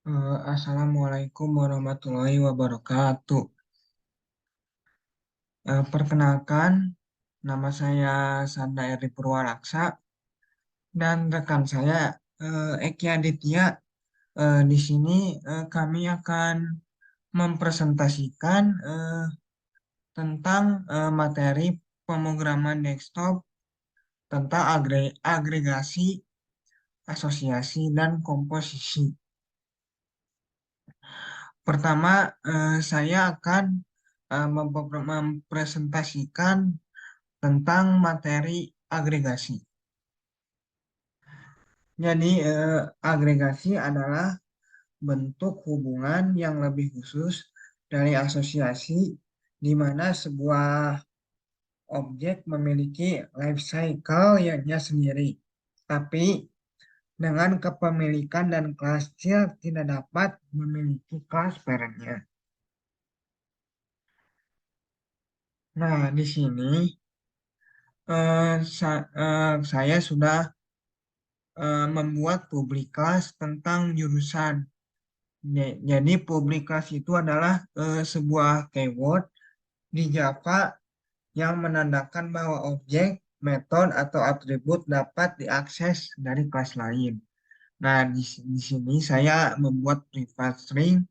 Assalamualaikum warahmatullahi wabarakatuh. Perkenalkan, nama saya Sanda Eri Purwaraksa dan rekan saya Eki Aditya. Di sini kami akan mempresentasikan tentang materi pemrograman desktop tentang agregasi, asosiasi, dan komposisi. Pertama, saya akan mempresentasikan tentang materi agregasi. Jadi, agregasi adalah bentuk hubungan yang lebih khusus dari asosiasi, di mana sebuah objek memiliki life cycle-nya sendiri. Tapi, dengan kepemilikan dan kelas tidak dapat memiliki kelas parentnya. Nah, di sini saya sudah membuat publik kelas tentang jurusan. Jadi publik kelas itu adalah sebuah keyword di Java yang menandakan bahwa objek, metode, atau atribut dapat diakses dari kelas lain. Nah, di sini saya membuat private string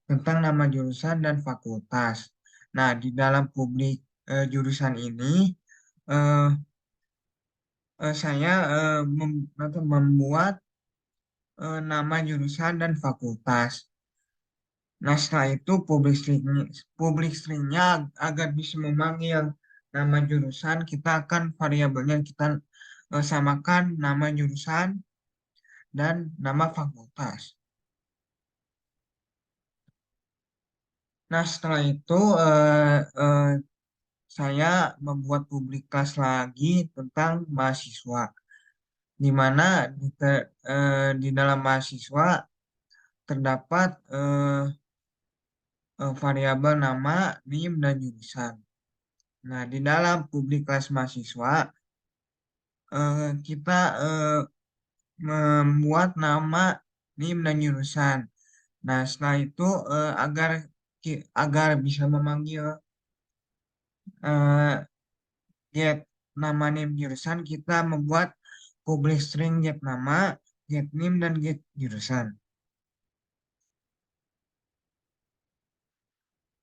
tentang nama jurusan dan fakultas. Nah, di dalam publik jurusan ini, eh, saya membuat nama jurusan dan fakultas. Nah, setelah itu public string-nya agar bisa memanggil nama jurusan, kita akan variabelnya kita samakan nama jurusan dan nama fakultas. Nah, setelah itu saya membuat public class lagi tentang mahasiswa, di mana di dalam mahasiswa terdapat variabel nama, NIM, dan jurusan. Nah, di dalam publik kelas mahasiswa, kita membuat nama, NIM, dan jurusan. Nah, setelah itu agar bisa memanggil eh, get nama, NIM, jurusan, kita membuat public string get nama, get NIM, dan get jurusan.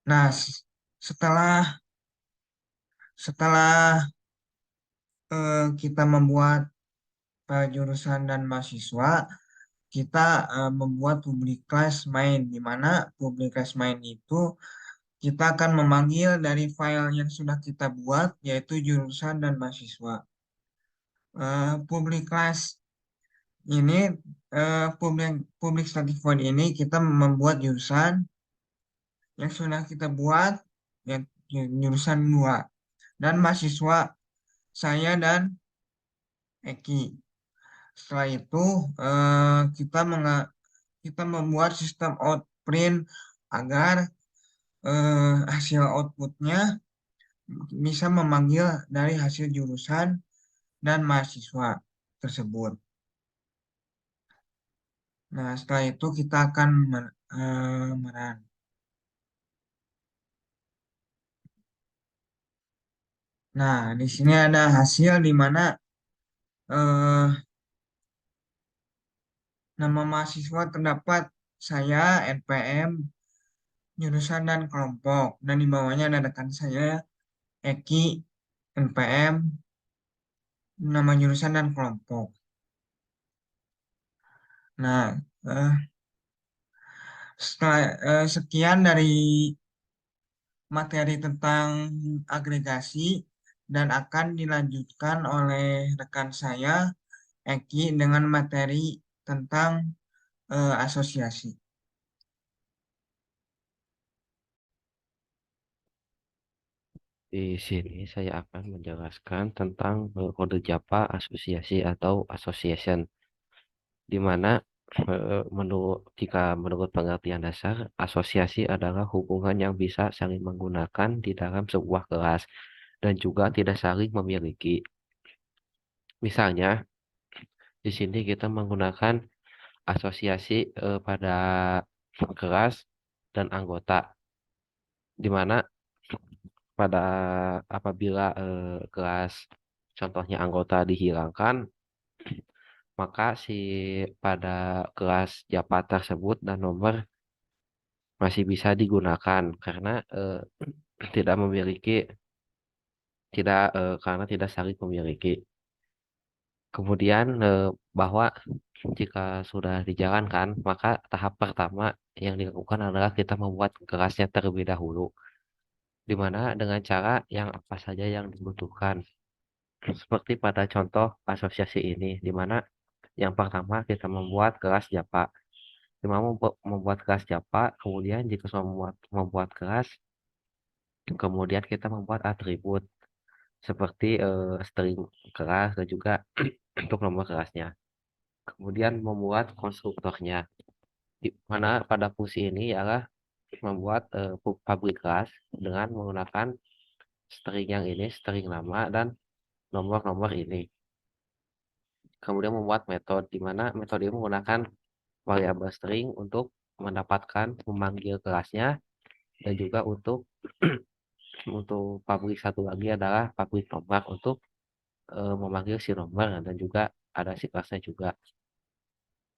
Nah, setelah setelah kita membuat jurusan dan mahasiswa, kita membuat public class main, di mana public class main itu kita akan memanggil dari file yang sudah kita buat, yaitu jurusan dan mahasiswa. Public class ini, public static void ini kita membuat jurusan yang sudah kita buat, yaitu jurusan 2, dan mahasiswa saya dan Eki. Setelah itu kita membuat sistem outprint agar hasil outputnya bisa memanggil dari hasil jurusan dan mahasiswa tersebut. Nah, setelah itu kita akan merun. Nah, di sini ada hasil di mana eh, nama mahasiswa terdapat saya, NPM, jurusan dan kelompok. Dan di bawahnya ada rekan saya, Eki, NPM, nama jurusan dan kelompok. Nah, sekian dari materi tentang agregasi dan akan dilanjutkan oleh rekan saya, Eki, dengan materi tentang asosiasi. Di sini saya akan menjelaskan tentang kode Java asosiasi atau association, di mana menurut pengertian dasar, asosiasi adalah hubungan yang bisa saling menggunakan di dalam sebuah kelas dan juga tidak saling memiliki. Misalnya, di sini kita menggunakan asosiasi pada kelas dan anggota, di mana pada apabila kelas contohnya anggota dihilangkan, maka si pada kelas Japa tersebut dan nomor masih bisa digunakan karena tidak memiliki tidak karena tidak saling memiliki. Kemudian bahwa jika sudah dijalankan, maka tahap pertama yang dilakukan adalah kita membuat kelasnya terlebih dahulu, di mana dengan cara yang apa saja yang dibutuhkan. Seperti pada contoh asosiasi ini, di mana yang pertama kita membuat kelas Japa. Di mana membuat kelas Japa, kemudian jika sudah membuat kelas, kemudian kita membuat atribut seperti string kelas dan juga untuk nomor kelasnya. Kemudian membuat konstruktornya, di mana pada fungsi ini ialah membuat public class dengan menggunakan string yang ini, string nama dan nomor-nomor ini. Kemudian membuat metode, di mana metode ini menggunakan variabel string untuk mendapatkan memanggil kelasnya dan juga untuk public satu lagi adalah public nomor untuk memanggil si nomor dan juga ada si kelasnya juga.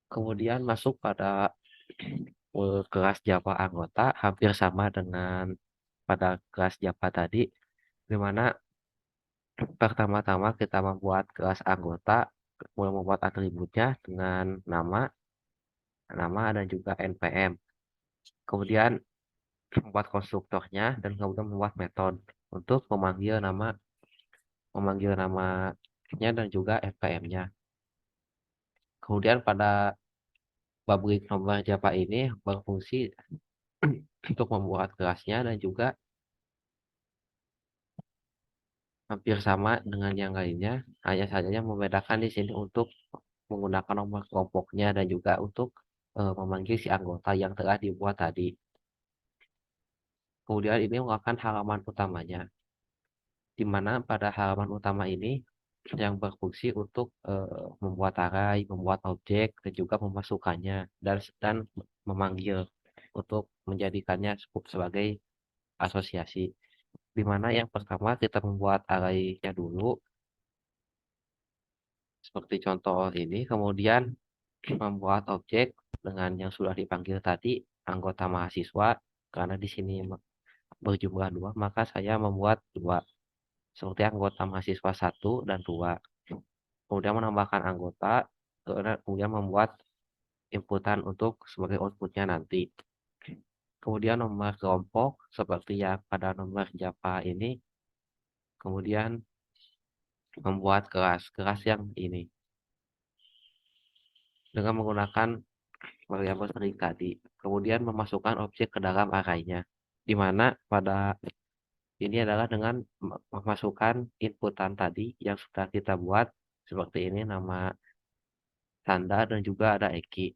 Kemudian masuk pada kelas Java anggota hampir sama dengan pada kelas Java tadi, di mana pertama-tama kita membuat kelas anggota, mulai membuat atributnya dengan nama dan juga npm. Kemudian membuat konstruktornya dan kemudian membuat metode untuk memanggil namanya dan juga npm-nya. Kemudian pada public nomor Java ini berfungsi untuk membuat kelasnya dan juga hampir sama dengan yang lainnya, hanya saja yang membedakan di sini untuk menggunakan nomor kelompoknya dan juga untuk memanggil si anggota yang telah dibuat tadi. Kemudian ini merupakan halaman utamanya, di mana pada halaman utama ini yang berfungsi untuk membuat array, membuat objek, dan juga memasukkannya dan memanggil untuk menjadikannya sebagai asosiasi. Di mana yang pertama kita membuat array-nya dulu, seperti contoh ini, kemudian membuat objek dengan yang sudah dipanggil tadi, anggota mahasiswa, karena di sini berjumlah dua, maka saya membuat dua, seperti anggota mahasiswa satu dan dua. Kemudian menambahkan anggota, kemudian membuat inputan untuk sebagai outputnya nanti. Kemudian nomor kelompok, seperti yang pada nomor Java ini, kemudian membuat kelas yang ini, dengan menggunakan variabel string tadi. Kemudian memasukkan objek ke dalam array-nya, di mana pada ini adalah dengan memasukkan inputan tadi yang sudah kita buat, seperti ini nama tanda dan juga ada Eki.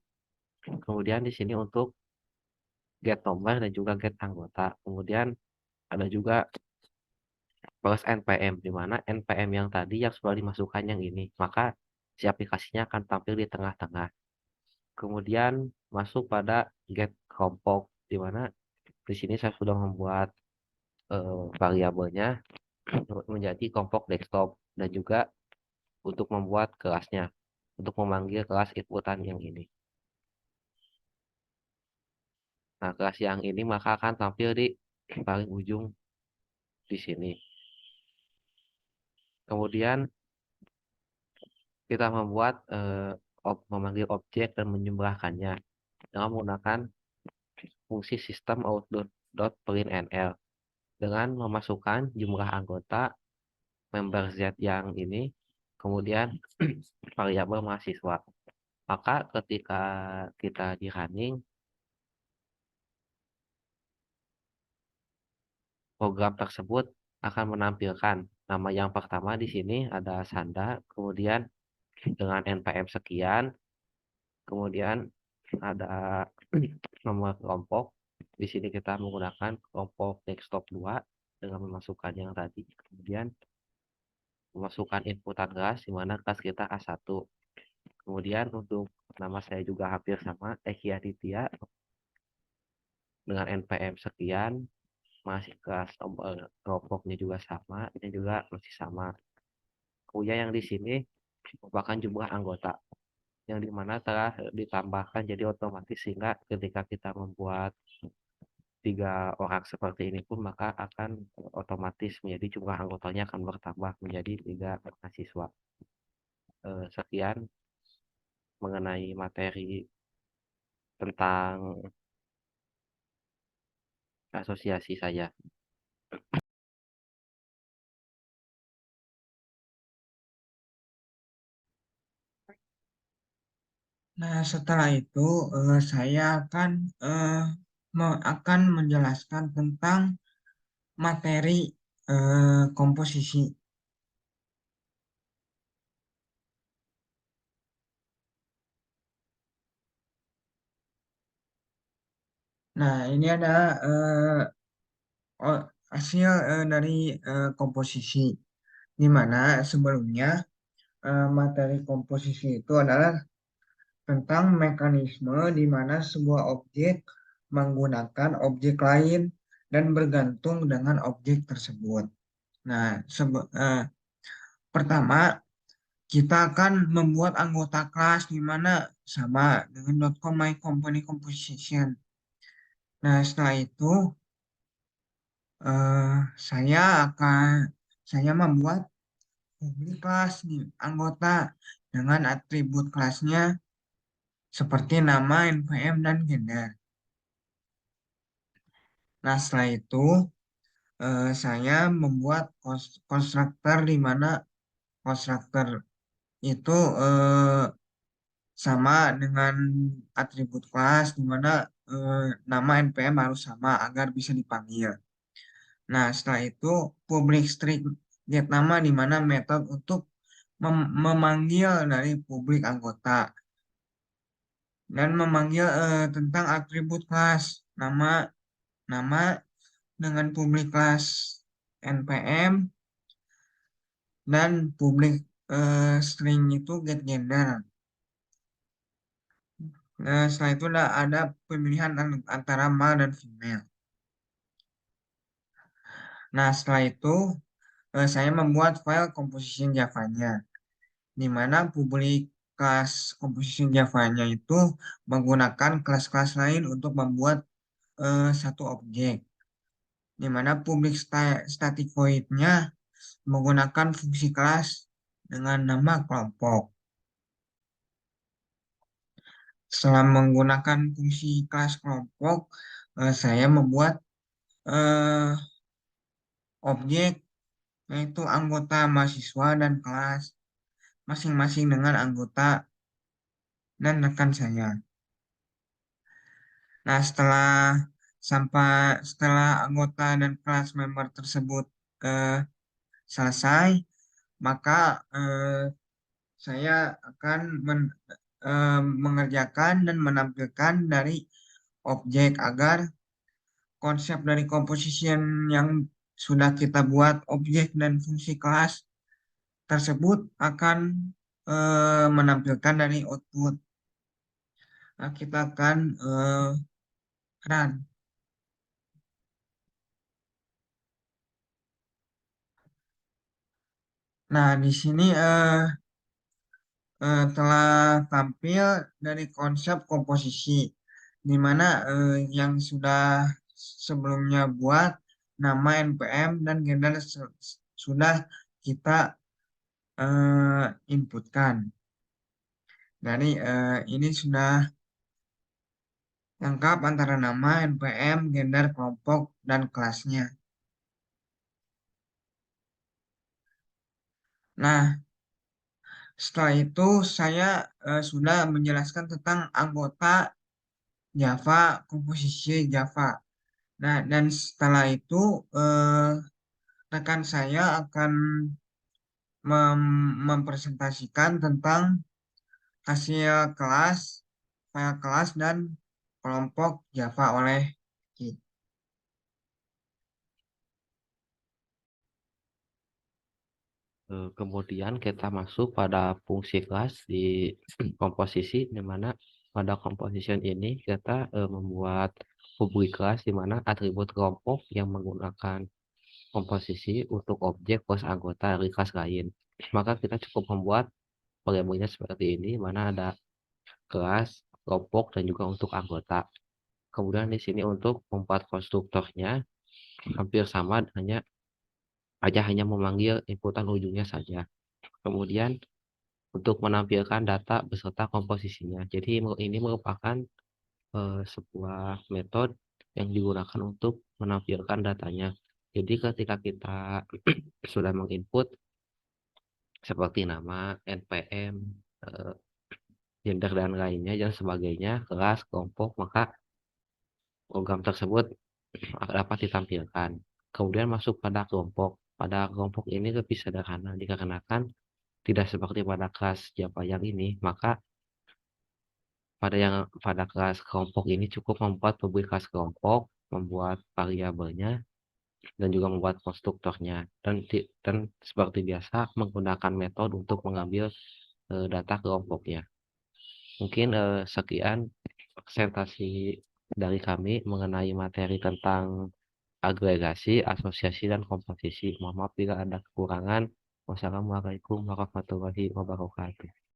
Kemudian di sini untuk get nomor dan juga get anggota. Kemudian ada juga plus npm, di mana npm yang tadi yang sudah dimasukkan yang ini, maka si aplikasinya akan tampil di tengah-tengah. Kemudian masuk pada get kelompok, di mana di sini saya sudah membuat variabelnya menjadi kelompok desktop dan juga untuk membuat kelasnya, untuk memanggil kelas inputan yang ini. Nah, kelas yang ini maka akan tampil di paling ujung di sini. Kemudian kita membuat memanggil objek dan menjumlahkannya dengan menggunakan fungsi sistem out.println dengan memasukkan jumlah anggota member Z yang ini, kemudian variabel mahasiswa. Maka ketika kita di running, program tersebut akan menampilkan nama yang pertama di sini ada Sanda, kemudian dengan npm sekian, kemudian ada nomor kelompok. Di sini kita menggunakan kelompok desktop 2 dengan memasukkan yang tadi. Kemudian memasukkan inputan kelas di mana kelas kita A1. Kemudian untuk nama saya juga hampir sama, Eki Aditya dengan NPM sekian, masih kelas nomor kelompoknya juga sama, ini juga masih sama. Kemudian yang di sini merupakan jumlah anggota yang dimana telah ditambahkan jadi otomatis sehingga ketika kita membuat 3 orang seperti ini pun maka akan otomatis menjadi jumlah anggotanya akan bertambah menjadi 3 mahasiswa. Sekian mengenai materi tentang asosiasi saya. Nah, setelah itu saya akan menjelaskan tentang materi komposisi. Nah, ini ada hasil dari komposisi, di mana sebelumnya materi komposisi itu adalah tentang mekanisme di mana sebuah objek menggunakan objek lain dan bergantung dengan objek tersebut. Nah, pertama kita akan membuat anggota kelas di mana sama dengan .com my company composition. Nah, setelah itu eh, saya akan saya membuat publik kelas nih, anggota dengan atribut kelasnya seperti nama, NPM, dan gender. Nah, setelah itu saya membuat konstruktor di mana konstruktor itu sama dengan atribut kelas di mana eh, nama NPM harus sama agar bisa dipanggil. Nah, setelah itu public string get nama di mana metode untuk memanggil dari publik anggota dan memanggil tentang atribut kelas nama nama dengan publik kelas NPM dan publik string itu get gender. Nah, setelah itu ada pemilihan antara male dan female. Nah, setelah itu saya membuat file composition Java-nya, di mana publik kelas composition Java-nya itu menggunakan kelas-kelas lain untuk membuat satu objek, di mana publik static void-nya menggunakan fungsi kelas dengan nama kelompok. Setelah menggunakan fungsi kelas kelompok, saya membuat eh, objek yaitu anggota mahasiswa dan kelas masing-masing dengan anggota dan rekan saya. Nah, setelah anggota dan kelas member tersebut eh, selesai, maka saya akan mengerjakan dan menampilkan dari objek agar konsep dari composition yang sudah kita buat objek dan fungsi kelas tersebut akan menampilkan dari output. Nah, kita akan run. Nah, di sini telah tampil dari konsep komposisi, di mana yang sudah sebelumnya buat nama NPM dan gender sudah kita inputkan. Dari ini sudah lengkap antara nama, NPM, gender, kelompok, dan kelasnya. Nah, setelah itu saya sudah menjelaskan tentang anggota Java, komposisi Java. Nah, dan setelah itu rekan saya akan mempresentasikan tentang hasil kelas, file kelas, dan kelompok Java oleh Ki. Kemudian kita masuk pada fungsi kelas di komposisi, di mana pada composition ini kita membuat publik kelas di mana atribut kelompok yang menggunakan komposisi untuk objek plus anggota dari kelas lain. Maka kita cukup membuat variabelnya seperti ini, mana ada kelas, kelompok, dan juga untuk anggota. Kemudian di sini untuk membuat konstruktornya hampir sama, hanya memanggil inputan ujungnya saja. Kemudian untuk menampilkan data beserta komposisinya. Jadi ini merupakan sebuah metode yang digunakan untuk menampilkan datanya. Jadi ketika kita sudah menginput seperti nama, NPM, eh, gender dan lainnya dan sebagainya, kelas, kelompok, maka program tersebut dapat ditampilkan. Kemudian masuk pada kelompok. Pada kelompok ini lebih sederhana dikarenakan tidak seperti pada kelas Java yang ini, maka pada kelas kelompok ini cukup membuat publik kelas kelompok, membuat variabelnya, dan juga membuat konstruktornya. Dan seperti biasa menggunakan metode untuk mengambil data kelompoknya. Mungkin sekian presentasi dari kami mengenai materi tentang agregasi, asosiasi, dan komposisi. Mohon maaf bila ada kekurangan. Wassalamualaikum warahmatullahi wabarakatuh.